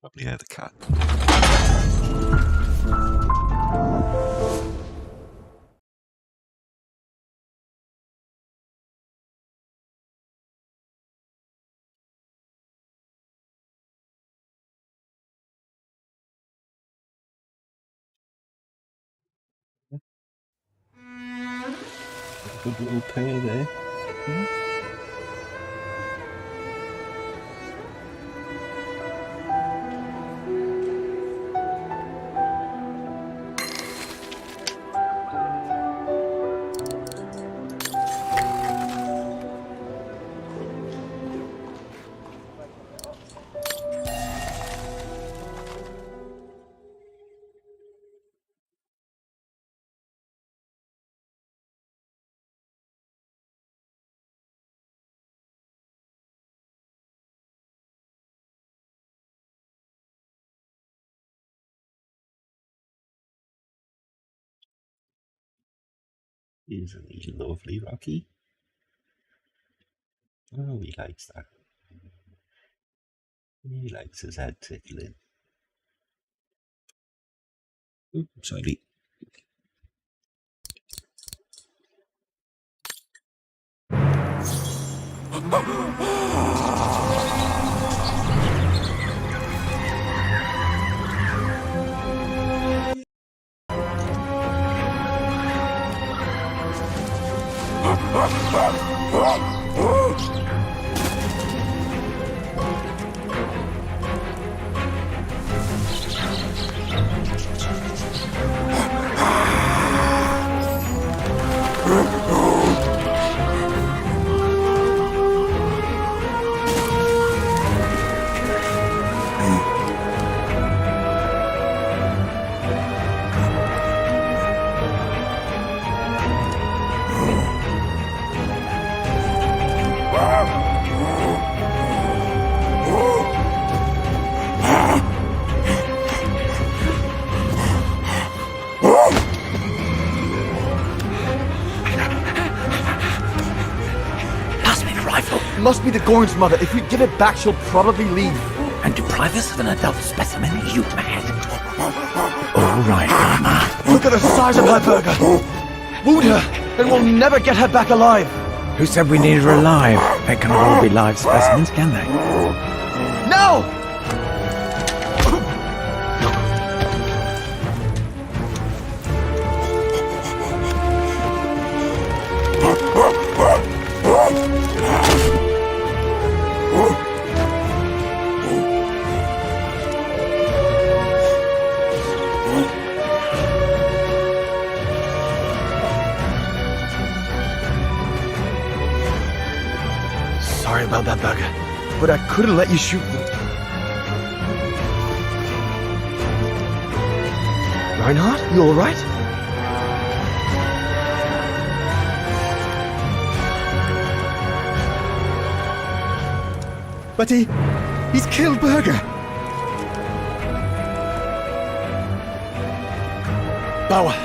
Probably heard the cat. Good little pair there. Isn't he lovely, Rocky? Oh, he likes that. He likes his head tickling. Ooh, sorry. Must be the Gorn's mother. If we give it back, she'll probably leave. And deprive us of an adult specimen? You mad? All right, Mama. Look at the size of her burger. Wound her, and we'll never get her back alive. Who said we need her alive? They can't all be live specimens, can they? No! Sorry about that, burger, but I couldn't let you shoot them. Reinhardt, you all right? But he's killed Burger. Bauer,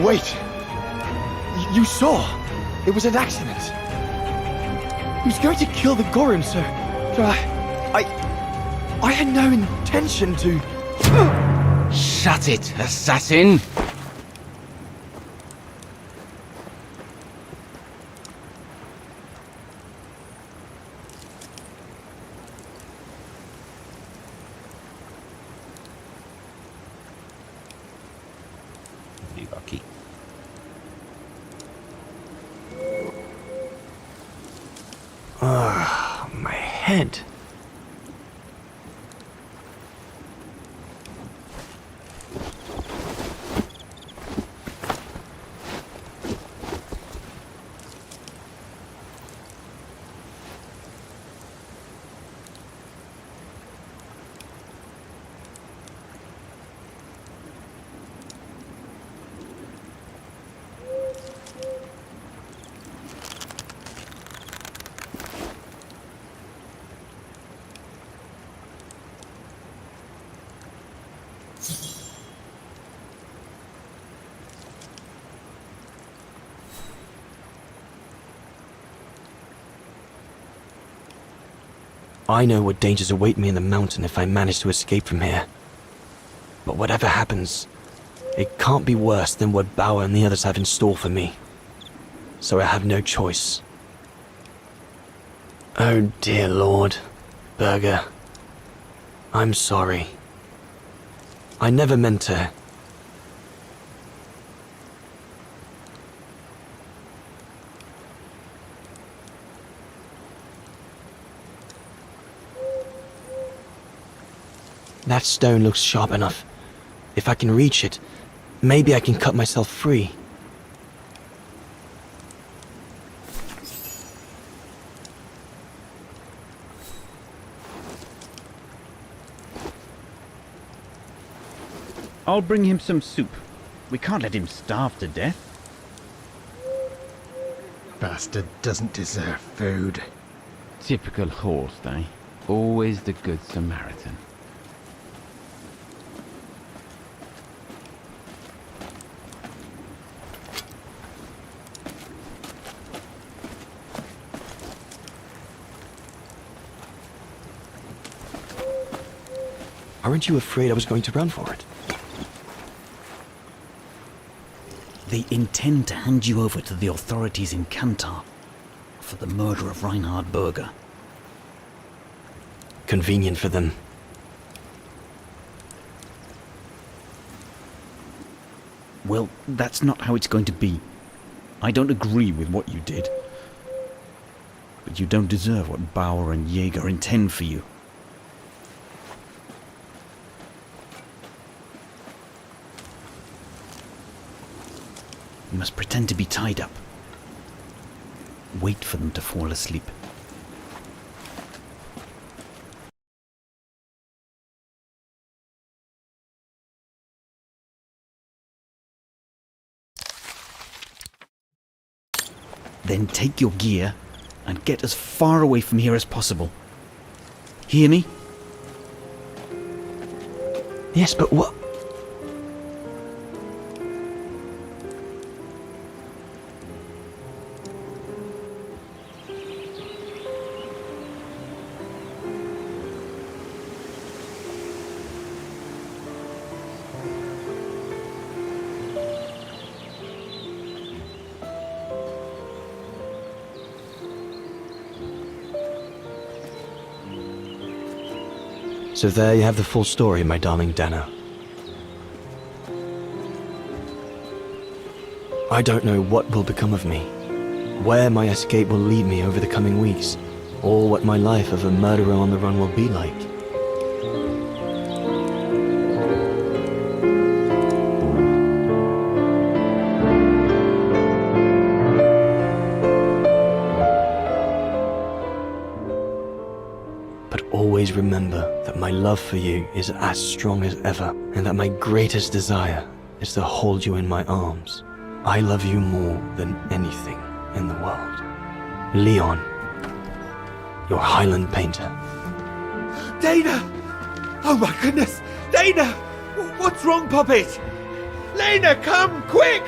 wait. You saw. It was an accident. He was going to kill the Gorin, sir. I had no intention to... Shut it, assassin! Rocky. My head. I know what dangers await me in the mountain if I manage to escape from here. But whatever happens, it can't be worse than what Bauer and the others have in store for me. So I have no choice. Oh dear Lord, Berger. I'm sorry. I never meant to... That stone looks sharp enough. If I can reach it, maybe I can cut myself free. I'll bring him some soup. We can't let him starve to death. Bastard doesn't deserve food. Typical Horst, eh? Always the good Samaritan. Aren't you afraid I was going to run for it? They intend to hand you over to the authorities in Kantar for the murder of Reinhard Berger. Convenient for them. Well, that's not how it's going to be. I don't agree with what you did. But you don't deserve what Bauer and Jaeger intend for you. You must pretend to be tied up. Wait for them to fall asleep. Then take your gear and get as far away from here as possible. Hear me? Yes, but what... So there you have the full story, my darling Dano. I don't know what will become of me, where my escape will lead me over the coming weeks, or what my life of a murderer on the run will be like. But always remember that my love for you is as strong as ever, and that my greatest desire is to hold you in my arms. I love you more than anything in the world. Leon, your Highland painter. Dana! Oh my goodness! Dana! What's wrong, Puppet? Lena, come, quick!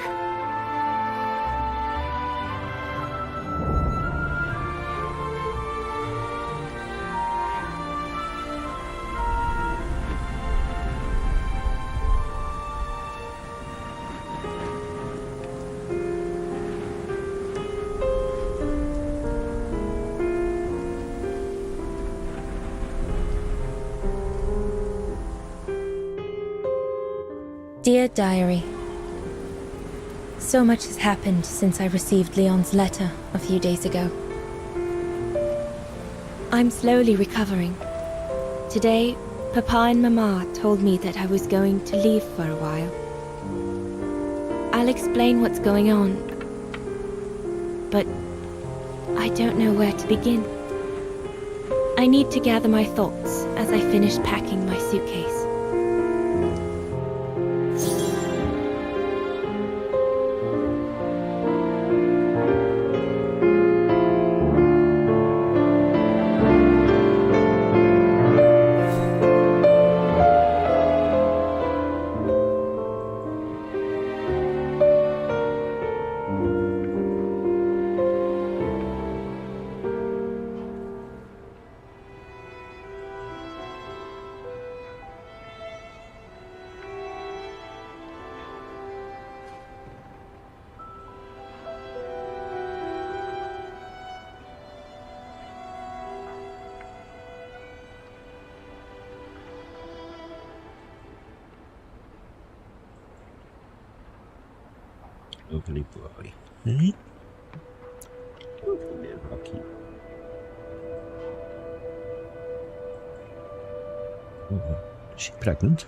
Dear Diary, so much has happened since I received Leon's letter a few days ago. I'm slowly recovering. Today, Papa and Mama told me that I was going to leave for a while. I'll explain what's going on, but I don't know where to begin. I need to gather my thoughts as I finish packing my suitcase. Lovely boy. Eh? Lovely little Rocky. Oh, is she pregnant?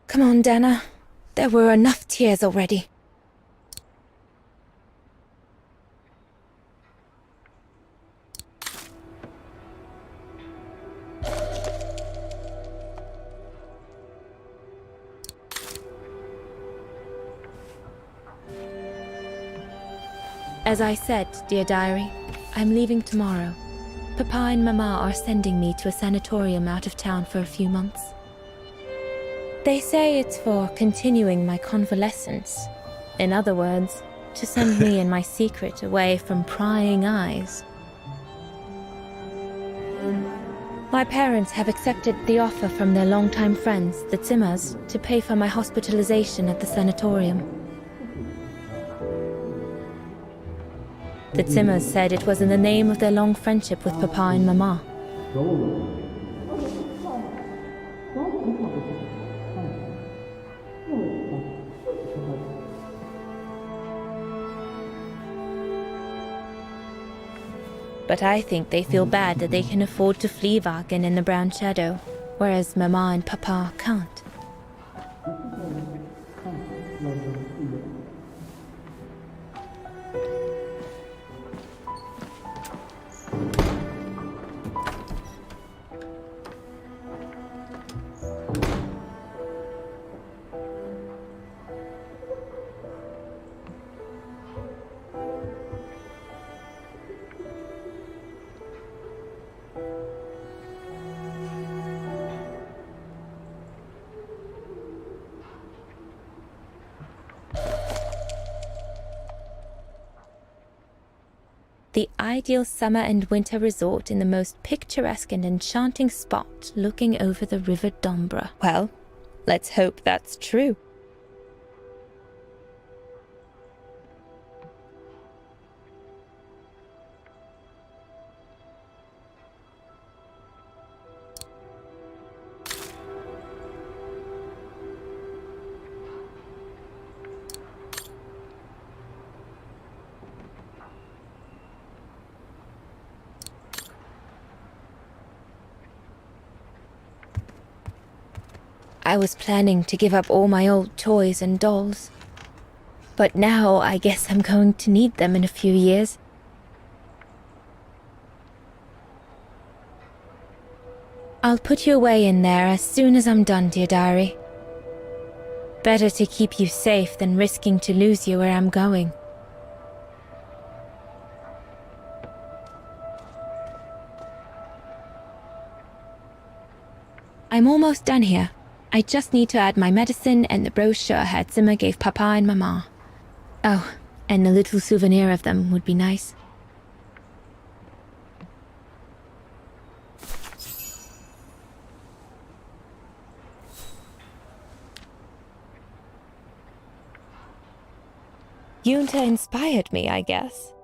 Come on, Dana. There were enough tears already. As I said, dear diary, I'm leaving tomorrow. Papa and Mama are sending me to a sanatorium out of town for a few months. They say it's for continuing my convalescence. In other words, to send me and my secret away from prying eyes. My parents have accepted the offer from their longtime friends, the Zimmers, to pay for my hospitalization at the sanatorium. The Zimmers said it was in the name of their long friendship with Papa and Mama. But I think they feel bad that they can afford to flee Wagen in the Brown Shadow, whereas Mama and Papa can't. The ideal summer and winter resort in the most picturesque and enchanting spot looking over the River Dombra. Well, let's hope that's true. I was planning to give up all my old toys and dolls. But now I guess I'm going to need them in a few years. I'll put you away in there as soon as I'm done, dear diary. Better to keep you safe than risking to lose you where I'm going. I'm almost done here. I just need to add my medicine and the brochure Herr Zimmer gave Papa and Mama. Oh, and a little souvenir of them would be nice. Yunta inspired me, I guess.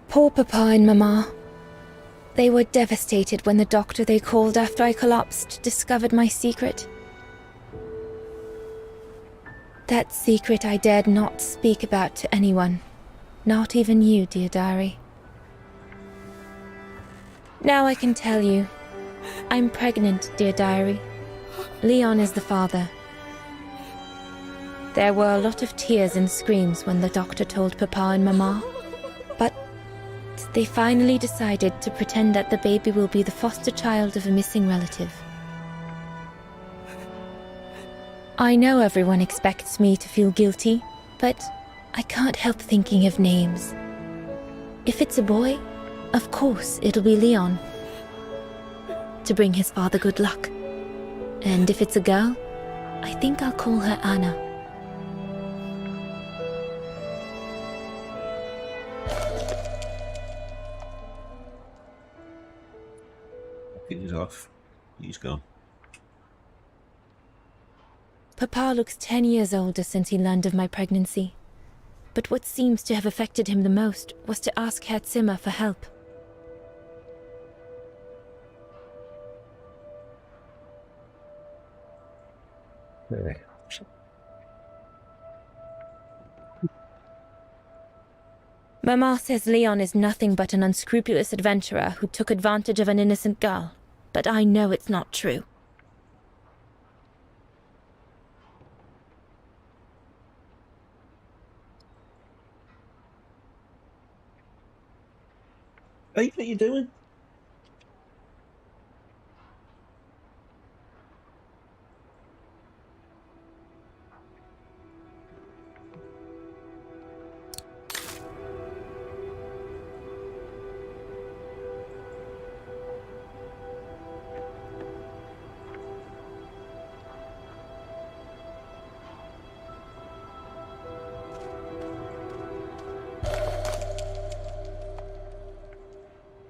Poor Papa and Mama. They were devastated when the doctor they called after I collapsed discovered my secret. That secret I dared not speak about to anyone, not even you, dear diary. Now I can tell you. I'm pregnant, dear diary. Leon is the father. There were a lot of tears and screams when the doctor told Papa and Mama, but they finally decided to pretend that the baby will be the foster child of a missing relative. I know everyone expects me to feel guilty, but I can't help thinking of names. If it's a boy, of course it'll be Leon, to bring his father good luck. And if it's a girl, I think I'll call her Anna. It is off. He's gone. Papa looks 10 years older since he learned of my pregnancy. But what seems to have affected him the most was to ask Herr Zimmer for help. Hey. Mama says Leon is nothing but an unscrupulous adventurer who took advantage of an innocent girl, but I know it's not true. Hey, what are you doing?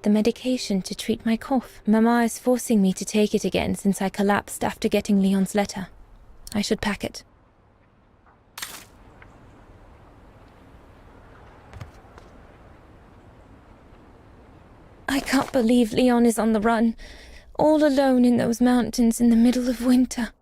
The medication to treat my cough. Mama is forcing me to take it again since I collapsed after getting Leon's letter. I should pack it. I can't believe Leon is on the run, all alone in those mountains in the middle of winter.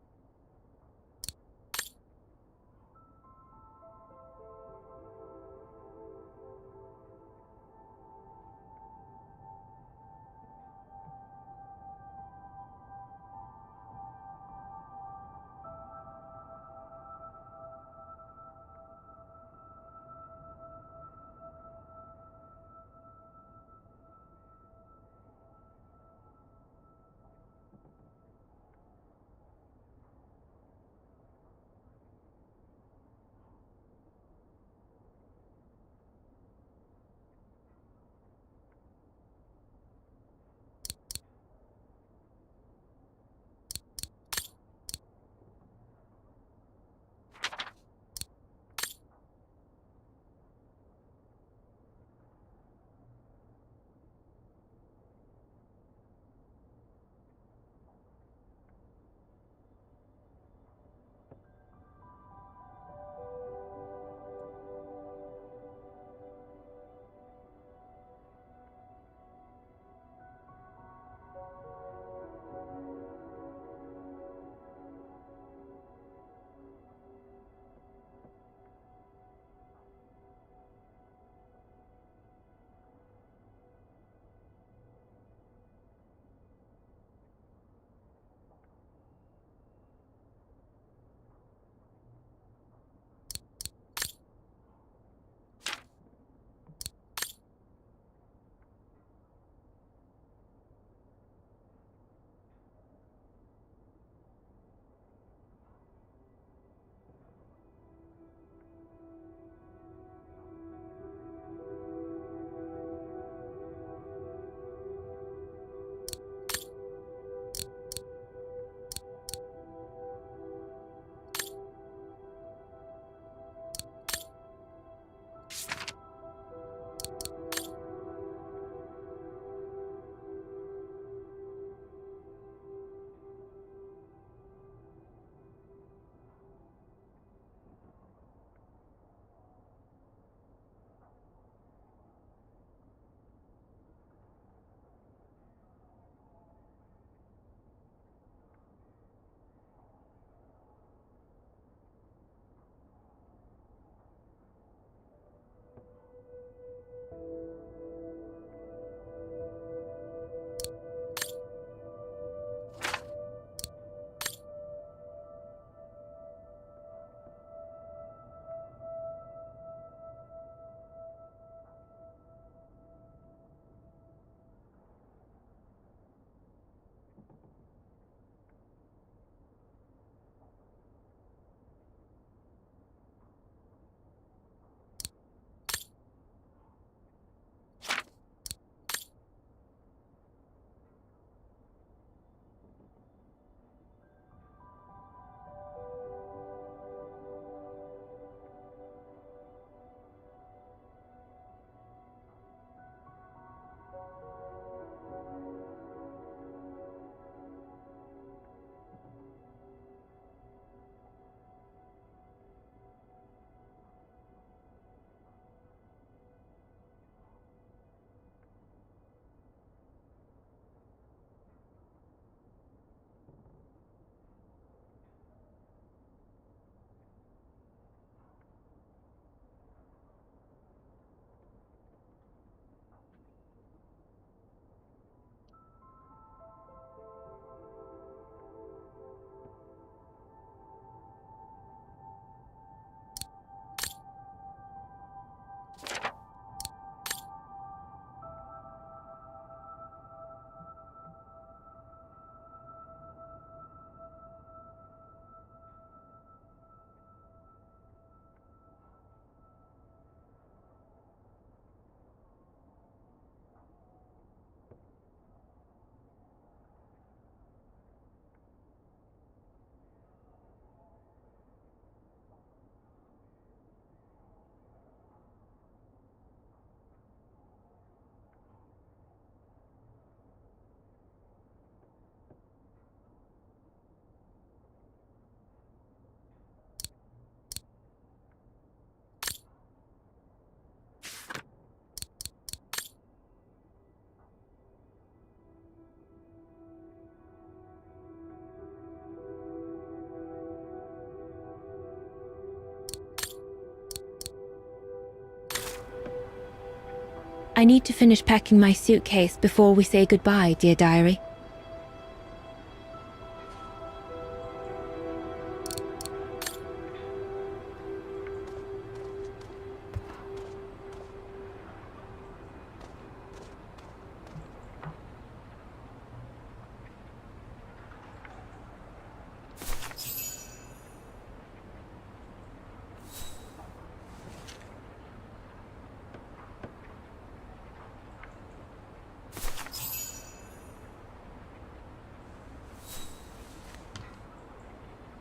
I need to finish packing my suitcase before we say goodbye, dear diary.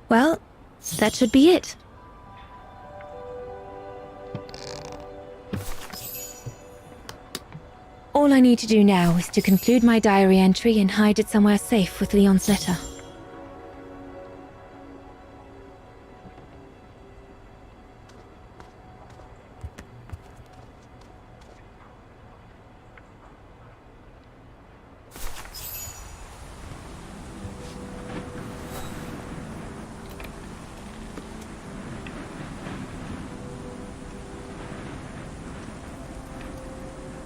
Well, that should be it. All I need to do now is to conclude my diary entry and hide it somewhere safe with Leon's letter.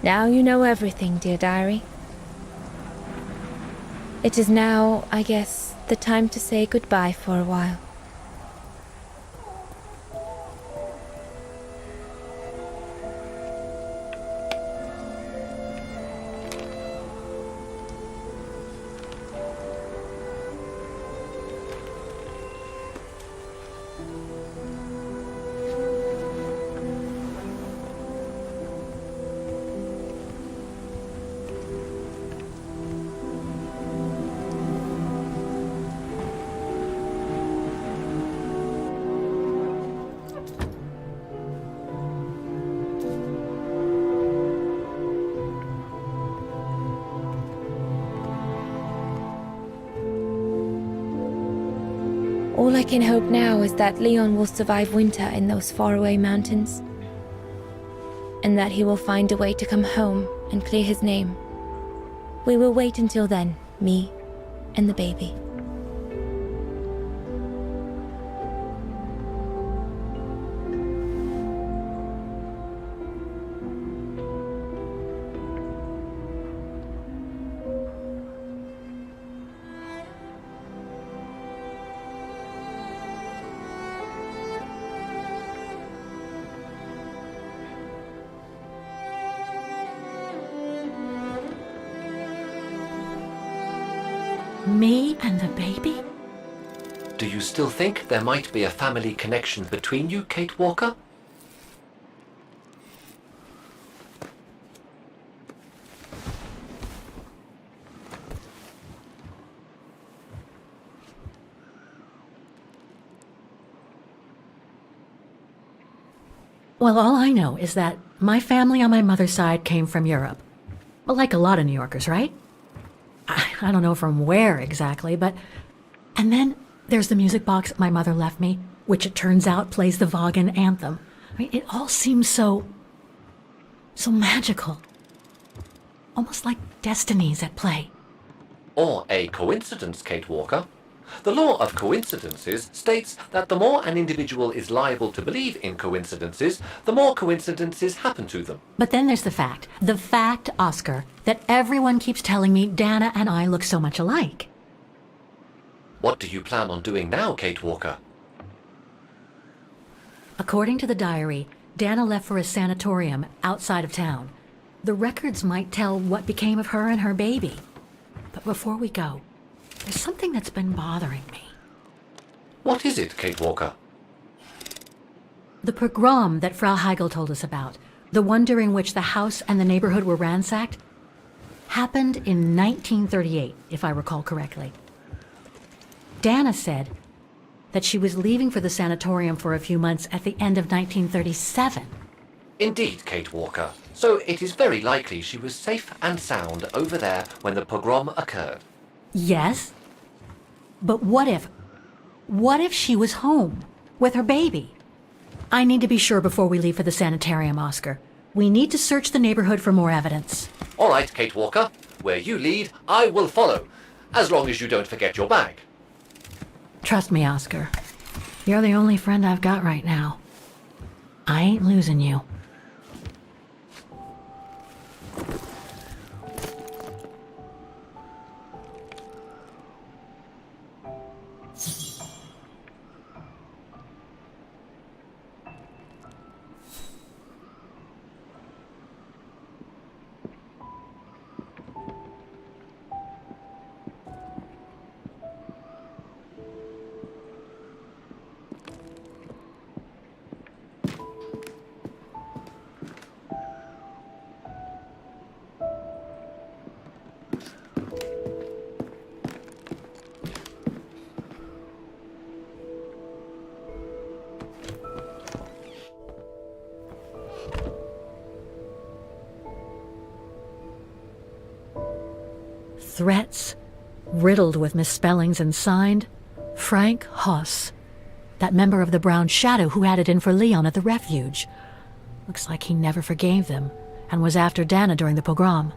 Now you know everything, dear diary. It is now, I guess, the time to say goodbye for a while. All I can hope now is that Leon will survive winter in those faraway mountains, and that he will find a way to come home and clear his name. We will wait until then, me and the baby. Me and the baby? Do you still think there might be a family connection between you, Kate Walker? Well, all I know is that my family on my mother's side came from Europe. Well, like a lot of New Yorkers, right? I don't know from where exactly, but... And then there's the music box my mother left me, which it turns out plays the Vaughan anthem. I mean, it all seems so magical. Almost like destinies at play. Or a coincidence, Kate Walker. The law of coincidences states that the more an individual is liable to believe in coincidences, the more coincidences happen to them. But then there's the fact, Oscar, that everyone keeps telling me Dana and I look so much alike. What do you plan on doing now, Kate Walker? According to the diary, Dana left for a sanatorium outside of town. The records might tell what became of her and her baby. But before we go, there's something that's been bothering me. What is it, Kate Walker? The pogrom that Frau Heigl told us about, the one during which the house and the neighborhood were ransacked, happened in 1938, if I recall correctly. Dana said that she was leaving for the sanatorium for a few months at the end of 1937. Indeed, Kate Walker. So it is very likely she was safe and sound over there when the pogrom occurred. Yes, but what if she was home with her baby? I need to be sure before we leave for the sanitarium, Oscar. We need to search the neighborhood for more evidence. All right, Kate Walker. Where you lead, I will follow. As long as you don't forget your bag. Trust me, Oscar. You're the only friend I've got right now. I ain't losing you. threats, riddled with misspellings, and signed Frank Hoss, that member of the Brown Shadow who had it in for Leon at the refuge. Looks like he never forgave them and was after Dana during the pogrom.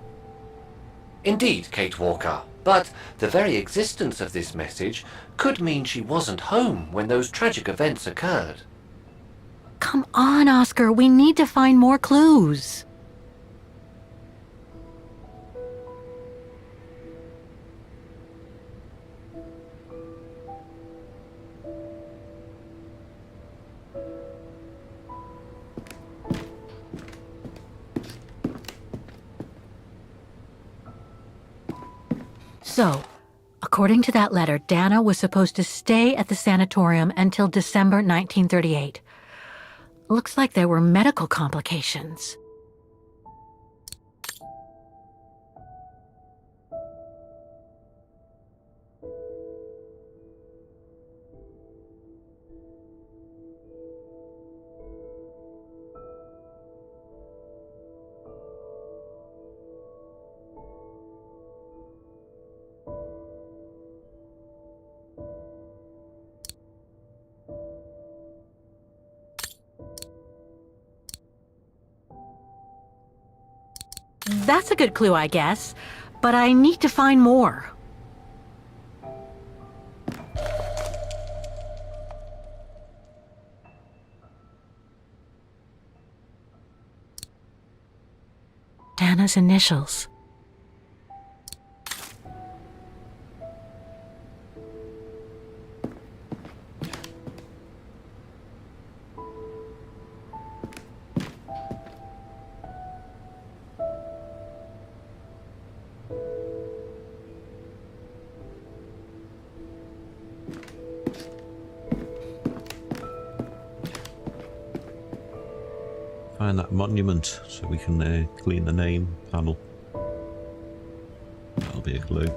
Indeed, Kate Walker, but the very existence of this message could mean she wasn't home when those tragic events occurred. Come on, Oscar, we need to find more clues. So, according to that letter, Dana was supposed to stay at the sanatorium until December 1938. Looks like there were medical complications. That's a good clue, I guess, but I need to find more. Dana's initials. Find that monument so we can clean the name panel. That'll be a clue.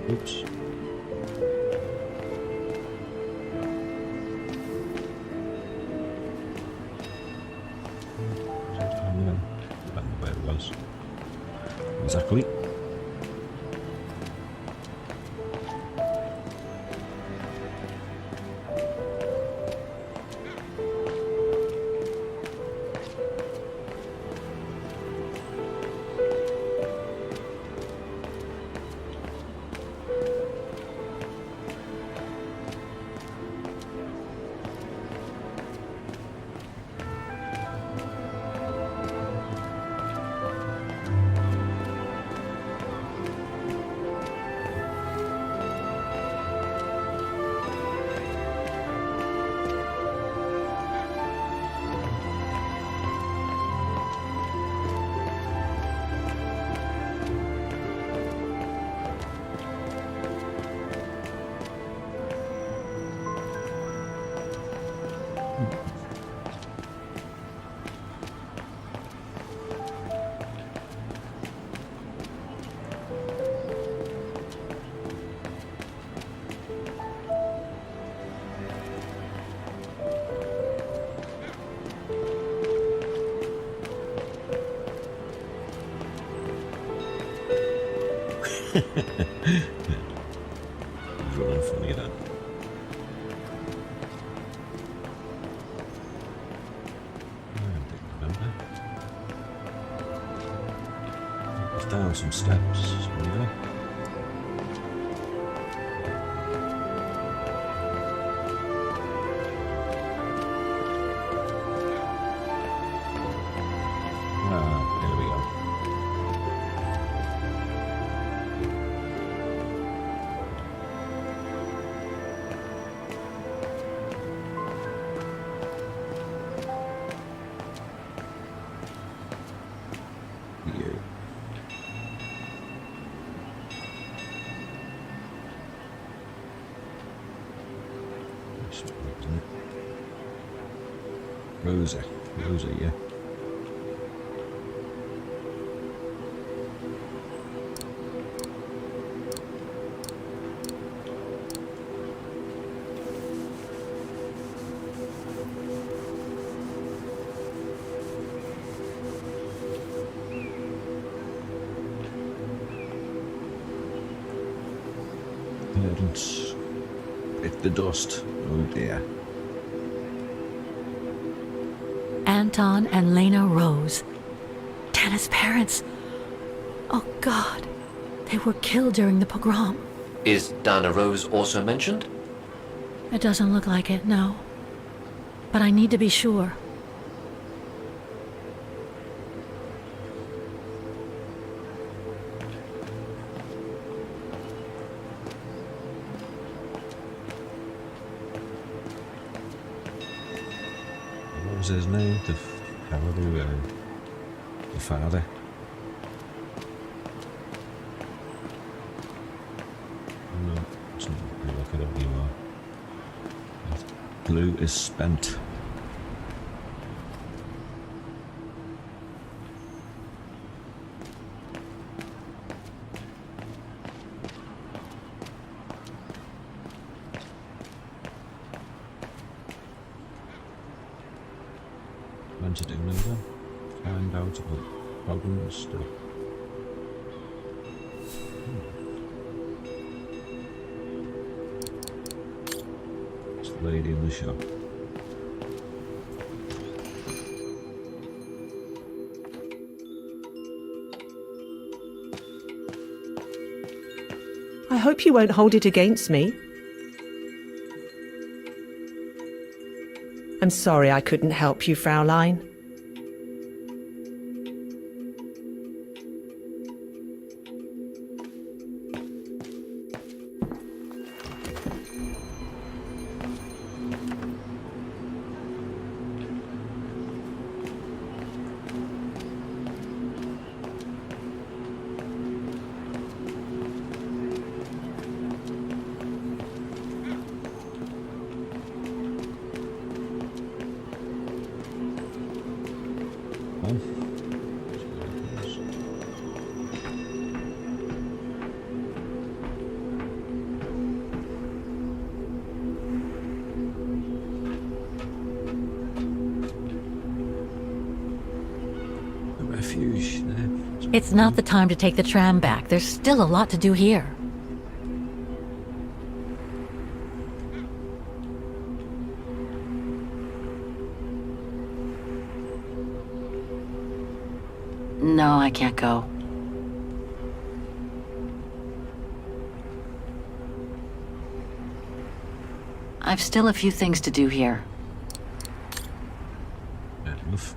Oops. I don't know where it was. Exactly. Running funny then. I don't remember. It's down some steps. Yeah. Here we go. Rosa, yeah. Parents bit the dust. Oh dear. Anton and Lena Rose. Dana's parents. Oh God. They were killed during the pogrom. Is Dana Rose also mentioned? It doesn't look like it, no. But I need to be sure. What was his name? The father. No, it's not. Look it up. You are. Glue is spent. When to do now then? Find out about problems still. It's the lady in the shop. I hope you won't hold it against me. I'm sorry I couldn't help you, Fraulein. Refuge there. It's not the time to take the tram back. There's still a lot to do here. No, I can't go. I've still a few things to do here. Fair enough.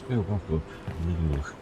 Go back up and look.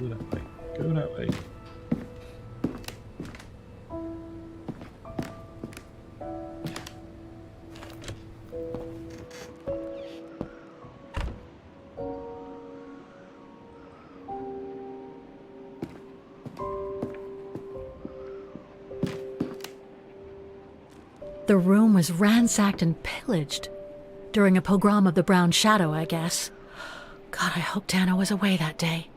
Go that way. Go that way. The room was ransacked and pillaged. During a pogrom of the Brown Shadow, I guess. God, I hope Dana was away that day.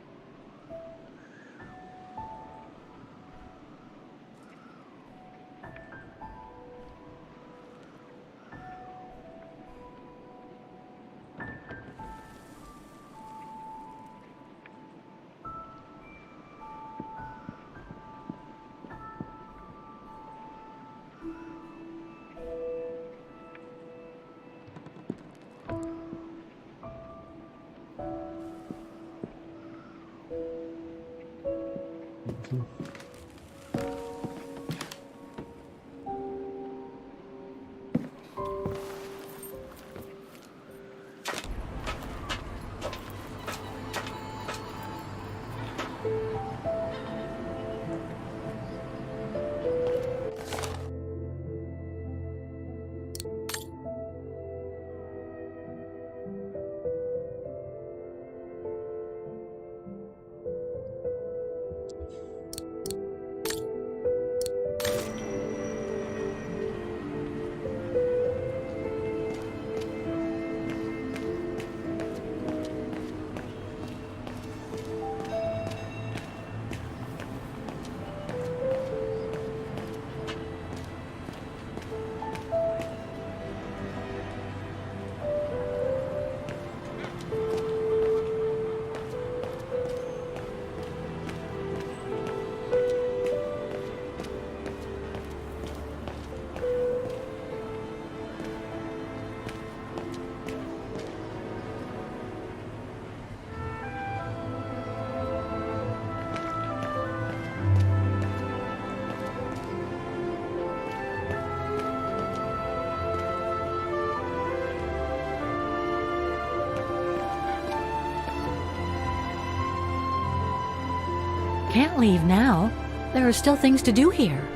Can't leave now. There are still things to do here.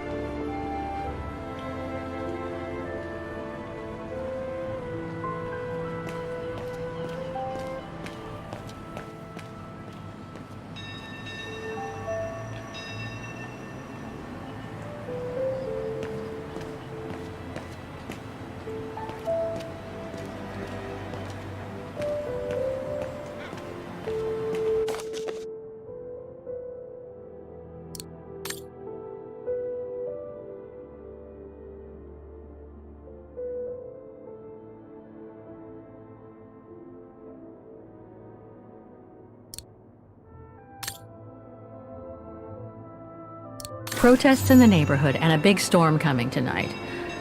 Protests in the neighborhood and a big storm coming tonight.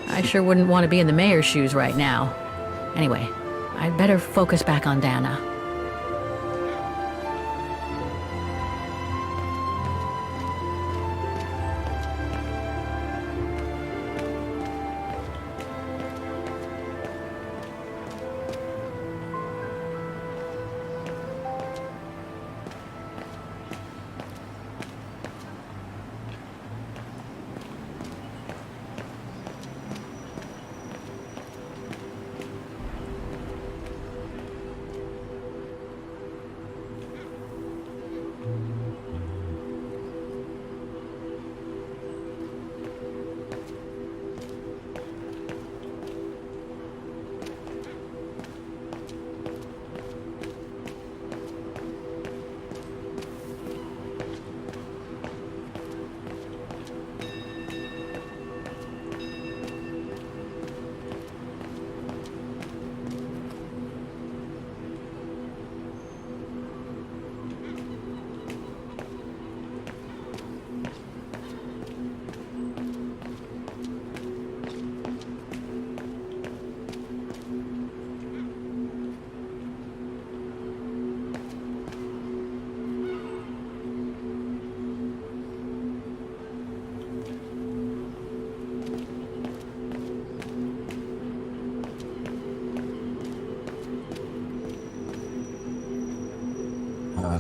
I sure wouldn't want to be in the mayor's shoes right now. Anyway, I'd better focus back on Dana.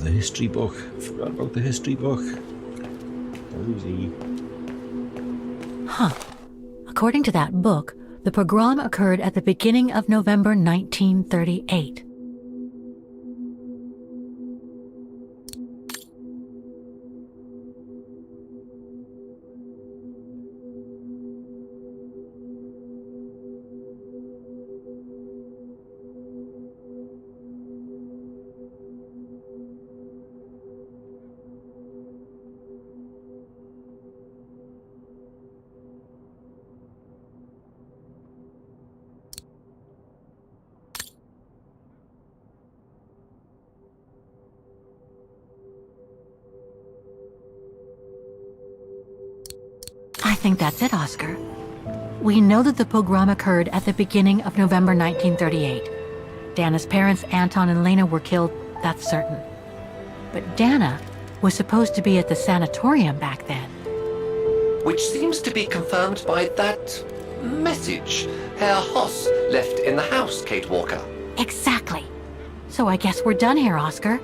the history book. Forgot about the history book. Cozy. Huh. According to that book, the pogrom occurred at the beginning of November 1938. I think that's it, Oscar. We know that the pogrom occurred at the beginning of November 1938. Dana's parents, Anton and Lena, were killed, that's certain. But Dana was supposed to be at the sanatorium back then. Which seems to be confirmed by that message Herr Hoss left in the house, Kate Walker. Exactly. So I guess we're done here, Oscar.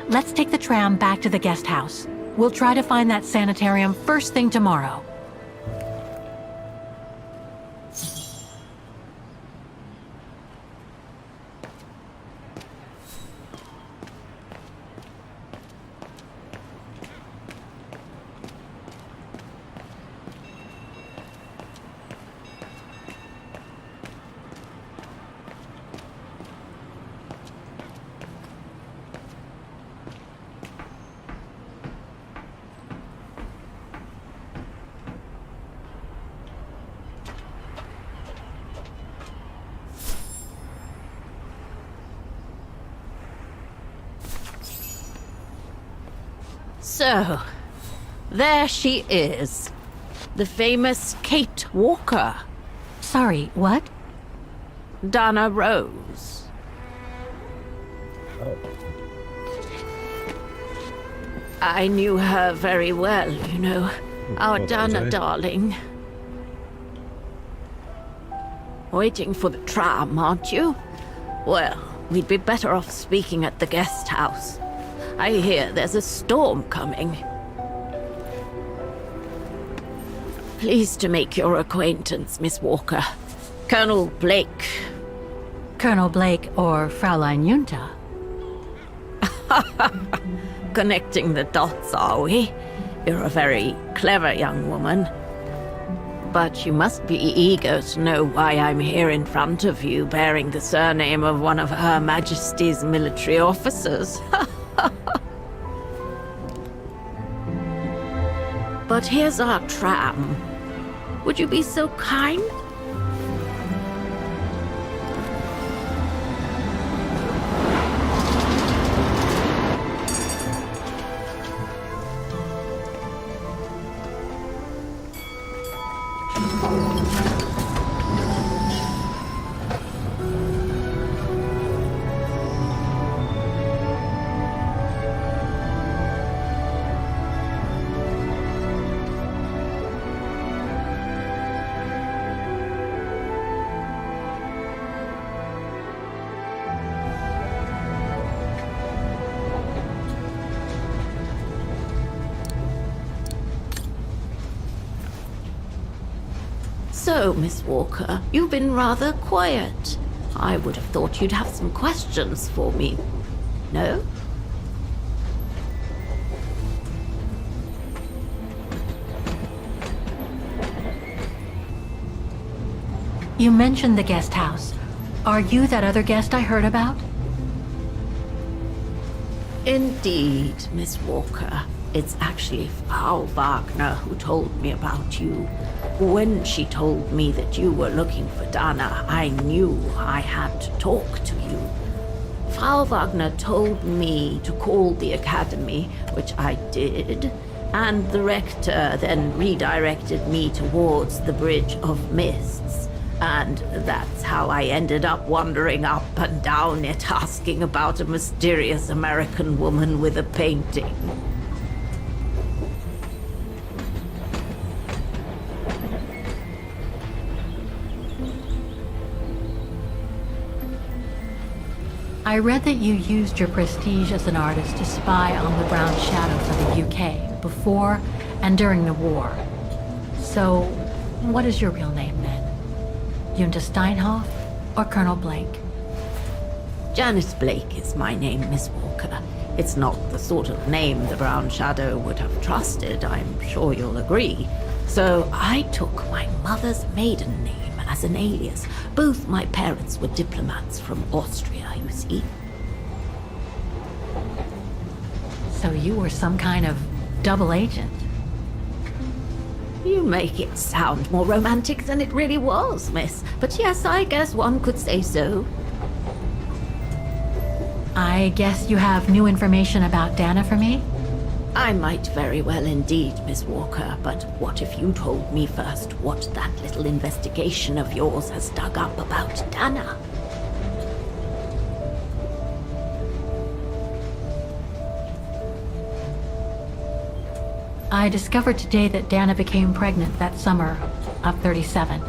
Let's take the tram back to the guest house. We'll try to find that sanitarium first thing tomorrow. So, there she is. The famous Kate Walker. Sorry, what? Dana Rose. I knew her very well, you know. Our Dana darling. Waiting for the tram, aren't you? Well, we'd be better off speaking at the guest house. I hear there's a storm coming. Pleased to make your acquaintance, Miss Walker. Colonel Blake. Colonel Blake or Fraulein Junta? Connecting the dots, are we? You're a very clever young woman. But you must be eager to know why I'm here in front of you, bearing the surname of one of Her Majesty's military officers. But here's our tram. Would you be so kind? So, Miss Walker, you've been rather quiet. I would have thought you'd have some questions for me. No? You mentioned the guest house. Are you that other guest I heard about? Indeed, Miss Walker. It's actually Frau Wagner who told me about you. When she told me that you were looking for Dana, I knew I had to talk to you. Frau Wagner told me to call the academy, which I did, and the rector then redirected me towards the Bridge of Mists. And that's how I ended up wandering up and down it, asking about a mysterious American woman with a painting. I read that you used your prestige as an artist to spy on the Brown Shadow for the UK before and during the war. So, what is your real name then? Junta Steinhoff or Colonel Blake? Janice Blake is my name, Miss Walker. It's not the sort of name the Brown Shadow would have trusted, I'm sure you'll agree. So I took my mother's maiden name as an alias. Both my parents were diplomats from Austria, you see. So you were some kind of double agent? You make it sound more romantic than it really was, miss. But yes, I guess one could say so. I guess you have new information about Dana for me? I might very well indeed, Miss Walker, but what if you told me first what that little investigation of yours has dug up about Dana? I discovered today that Dana became pregnant that summer of 37.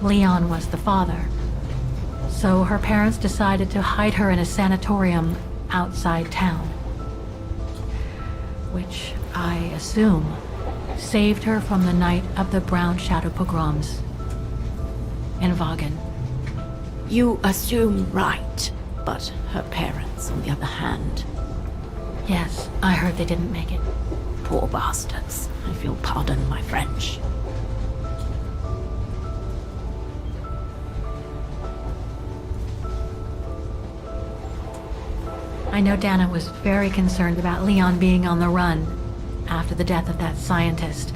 Leon was the father. So her parents decided to hide her in a sanatorium outside town. Which, I assume, saved her from the night of the Brown Shadow pogroms in Vagen. You assume right, but her parents, on the other hand... Yes, I heard they didn't make it. Poor bastards. If you'll pardon my French. I know Dana was very concerned about Leon being on the run after the death of that scientist,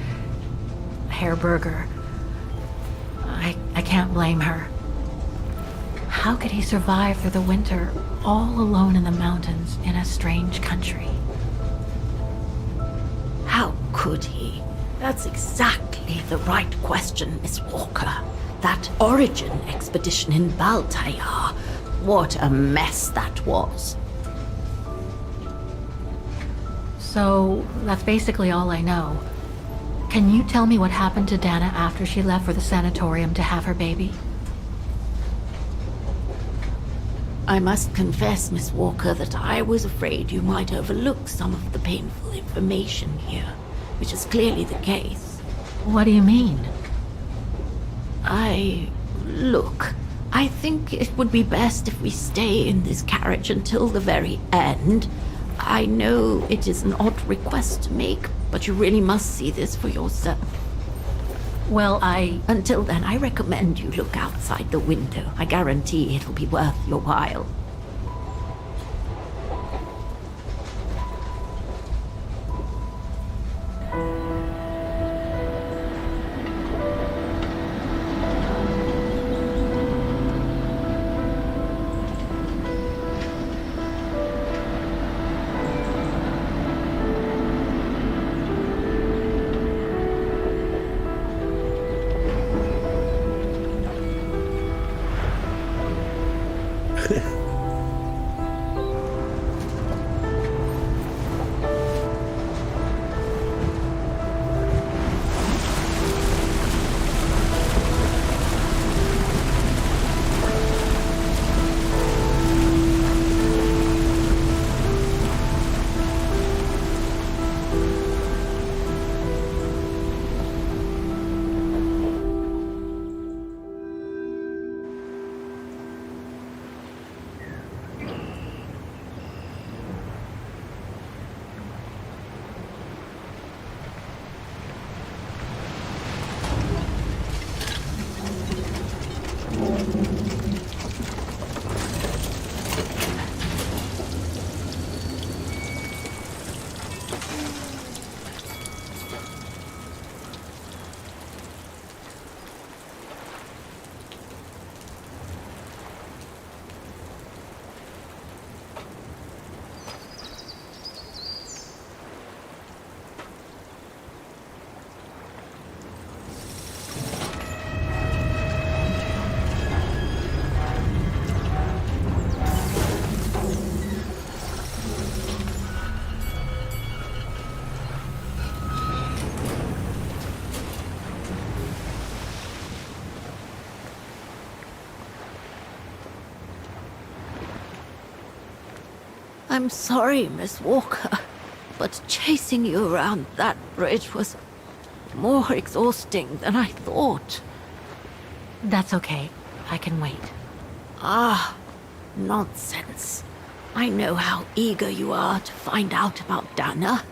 Herr Berger. I can't blame her. How could he survive through the winter, all alone in the mountains in a strange country? How could he? That's exactly the right question, Miss Walker. That origin expedition in Baltayar. What a mess that was. So, that's basically all I know. Can you tell me what happened to Dana after she left for the sanatorium to have her baby? I must confess, Miss Walker, that I was afraid you might overlook some of the painful information here, which is clearly the case. What do you mean? Look, I think it would be best if we stay in this carriage until the very end. I know it is an odd request to make, but you really must see this for yourself. Well, Until then, I recommend you look outside the window. I guarantee it'll be worth your while. I'm sorry, Miss Walker, but chasing you around that bridge was more exhausting than I thought. That's okay. I can wait. Ah, nonsense. I know how eager you are to find out about Dana.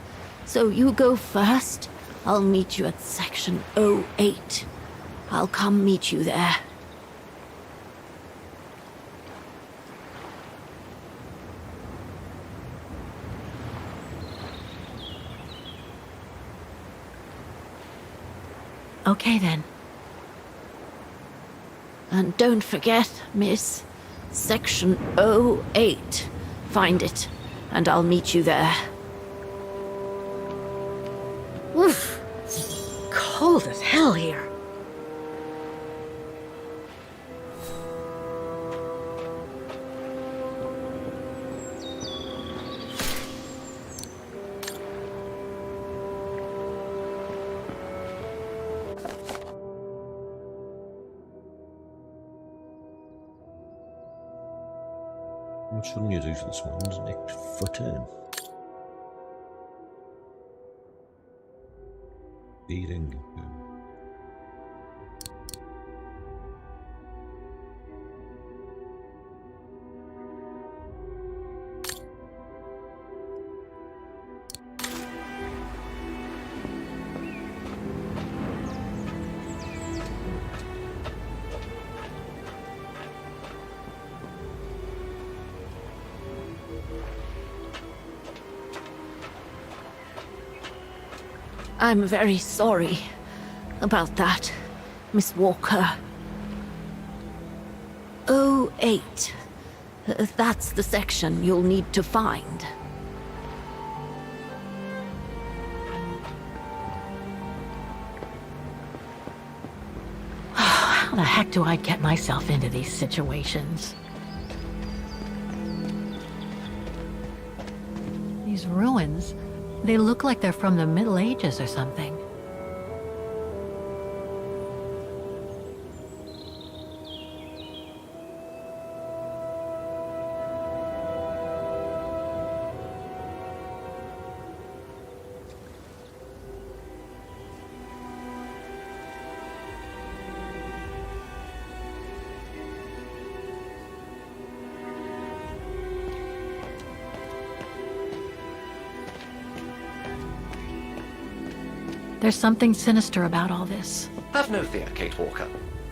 So you go first. I'll meet you at section 08. I'll come meet you there. Okay then. And don't forget, miss, section 08. Find it, and I'll meet you there. Oof. Cold as hell here. How much fun you do for this one, doesn't it? Foot in. Feeding. I'm very sorry about that, Miss Walker. 08. That's the section you'll need to find. How the heck do I get myself into these situations? These ruins, they look like they're from the Middle Ages or something. There's something sinister about all this. Have no fear, Kate Walker.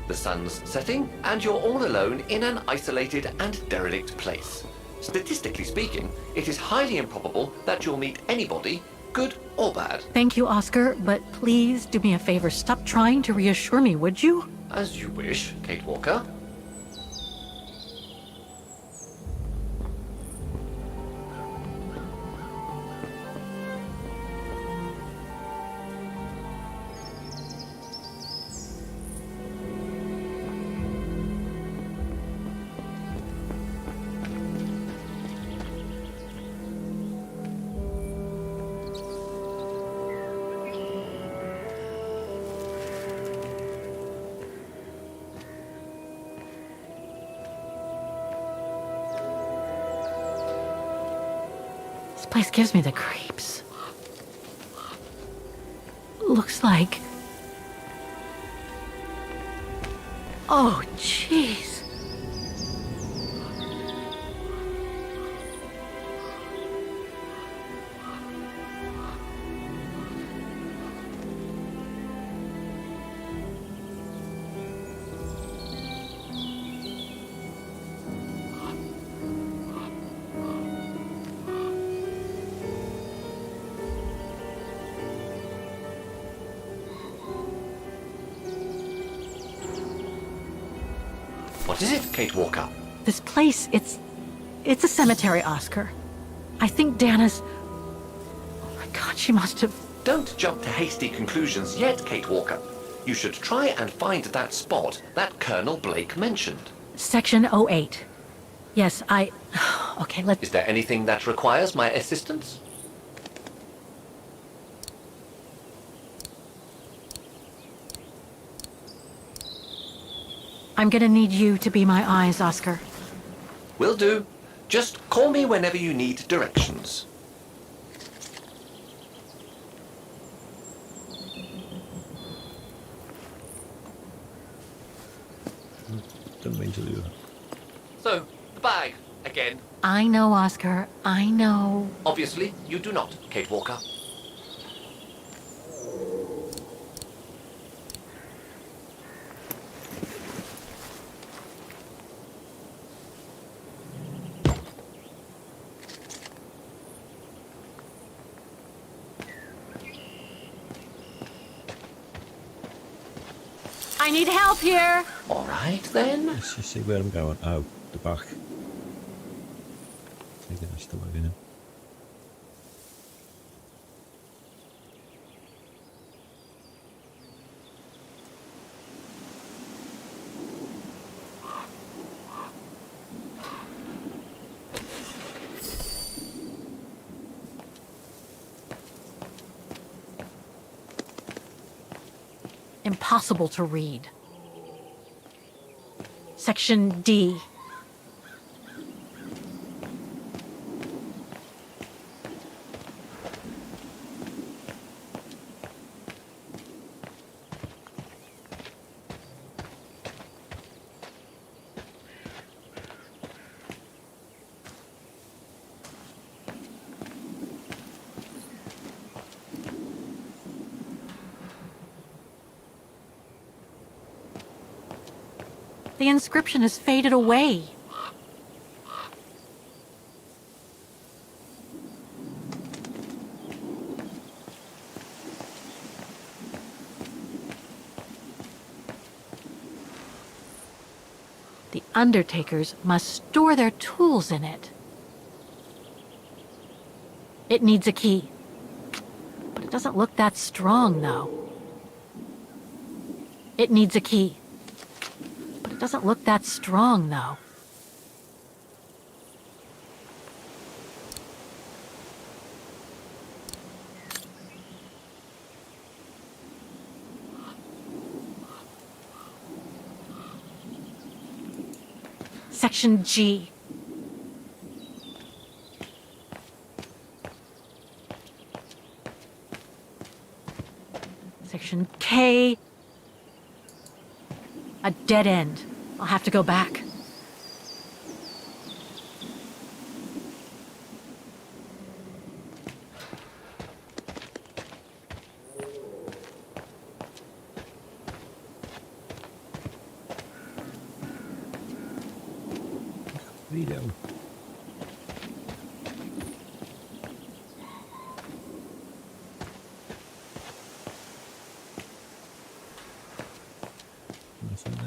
The sun's setting, and you're all alone in an isolated and derelict place. Statistically speaking, it is highly improbable that you'll meet anybody, good or bad. Thank you, Oscar, but please do me a favor. Stop trying to reassure me, would you? As you wish, Kate Walker. This place gives me the creeps. Looks like... Oh, jeez. What is it, Kate Walker? This place, it's a cemetery, Oscar. I think Dana's... Oh my god, she must have... Don't jump to hasty conclusions yet, Kate Walker. You should try and find that spot that Colonel Blake mentioned. Section 08. Yes, I... Okay, let's... Is there anything that requires my assistance? I'm gonna need you to be my eyes, Oscar. Will do. Just call me whenever you need directions. Didn't mean to do that. So, the bag, again. I know, Oscar. I know. Obviously, you do not, Kate Walker. I need help here. All right, then. Let's just see where I'm going. Oh, the back. I think that's the way in. Impossible to read. Section D. The inscription has faded away. The undertakers must store their tools in it. It needs a key. But it doesn't look that strong, though. It needs a key. But it doesn't look that strong, though. Section G. Section K. A dead end. I'll have to go back. Video. Nothing there.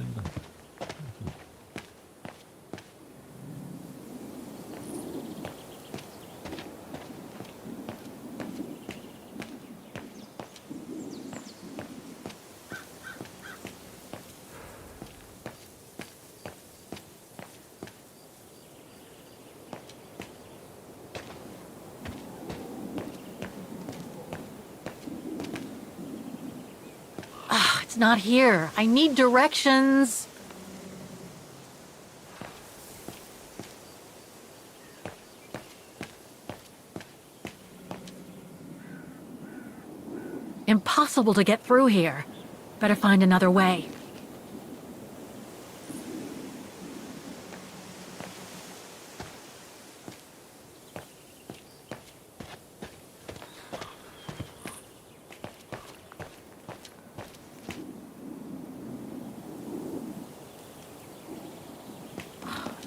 It's not here. I need directions. Impossible to get through here. Better find another way.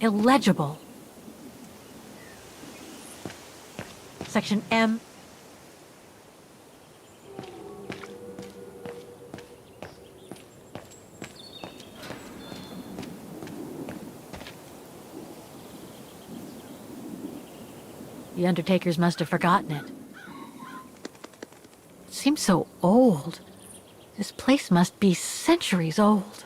Illegible. Section M. The undertakers must have forgotten it. It seems so old. This place must be centuries old.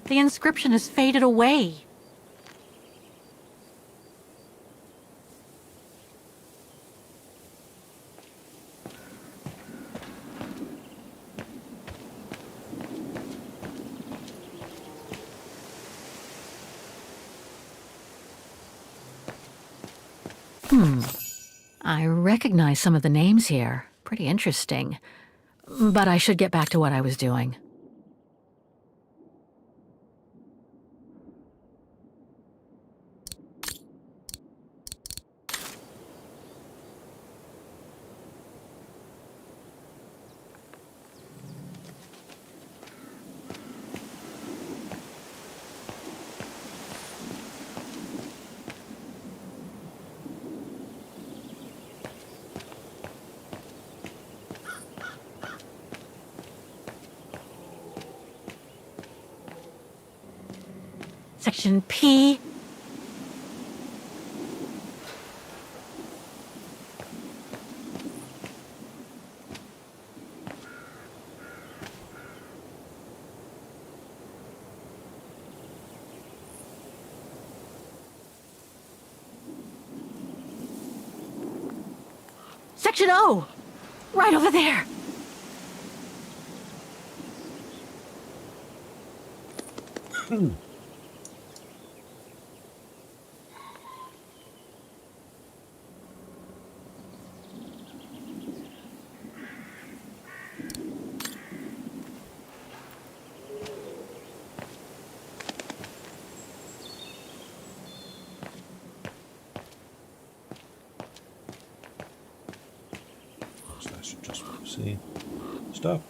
The inscription has faded away. I recognize some of the names here. Pretty interesting. But I should get back to what I was doing. Section P. Section O! Right over there! So I should just see. Stop.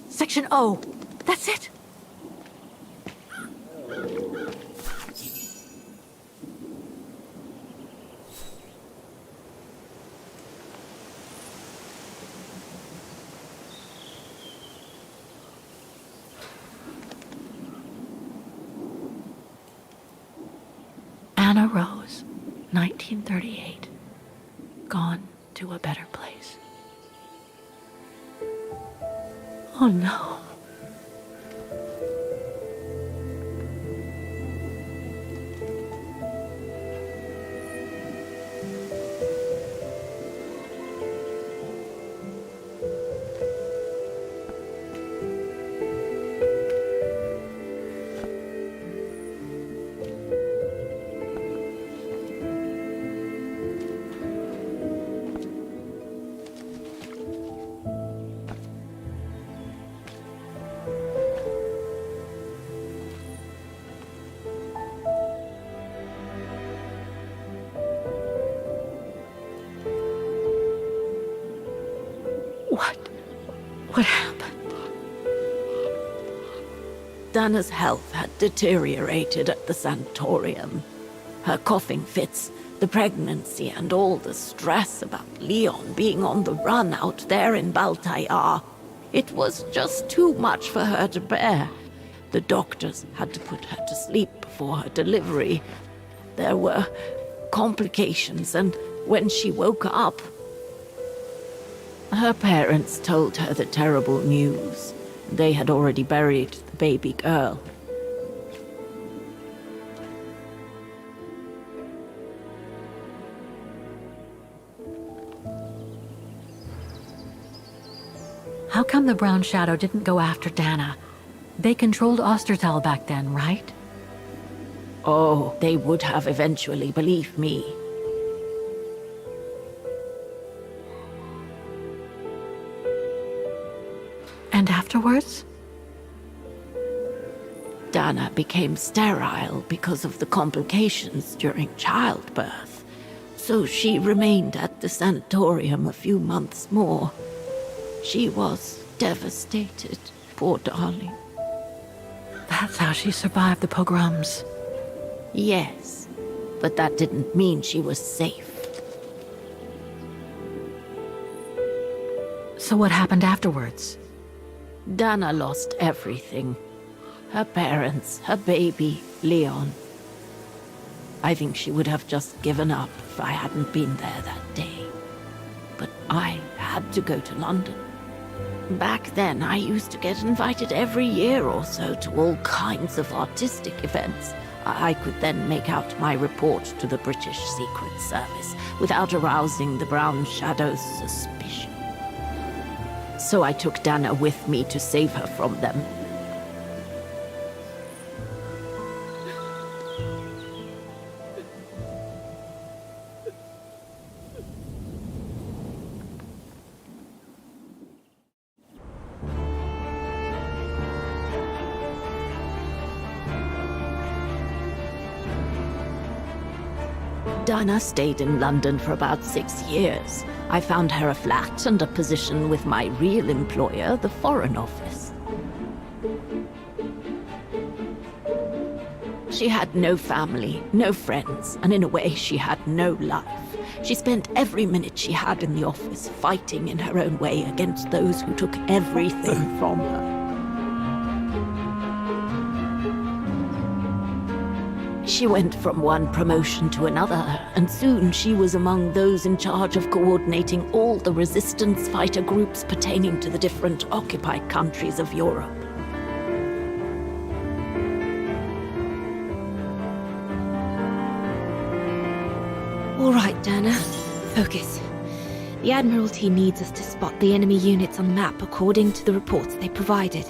Section O. That's it. Anna Rose, 1938. Gone to a better place. Oh no. What happened? Dana's health had deteriorated at the sanatorium. Her coughing fits, the pregnancy, and all the stress about Leon being on the run out there in Baltayar. It was just too much for her to bear. The doctors had to put her to sleep before her delivery. There were complications, and when she woke up, her parents told her the terrible news. They had already buried the baby girl. How come the Brown Shadow didn't go after Dana? They controlled Ostertal back then, right? Oh, they would have eventually, believe me. And afterwards? Dana became sterile because of the complications during childbirth, so she remained at the sanatorium a few months more. She was devastated, poor darling. That's how she survived the pogroms. Yes, but that didn't mean she was safe. So what happened afterwards? Dana lost everything. Her parents, her baby, Leon. I think she would have just given up if I hadn't been there that day. But I had to go to London. Back then, I used to get invited every year or so to all kinds of artistic events. I could then make out my report to the British Secret Service without arousing the Brown Shadow's suspicion. So I took Dana with me to save her from them. Dana stayed in London for about 6 years. I found her a flat and a position with my real employer, the Foreign Office. She had no family, no friends, and in a way she had no life. She spent every minute she had in the office fighting in her own way against those who took everything from her. She went from one promotion to another, and soon she was among those in charge of coordinating all the resistance fighter groups pertaining to the different occupied countries of Europe. All right, Dana. Focus. The Admiralty needs us to spot the enemy units on the map according to the reports they provided.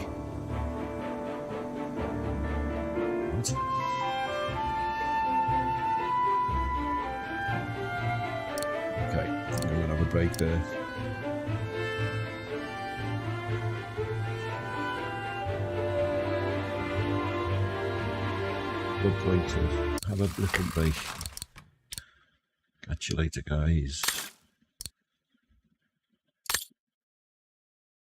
Okay, I'm going to have a break there. Good point to have a little break. Catch you later, guys.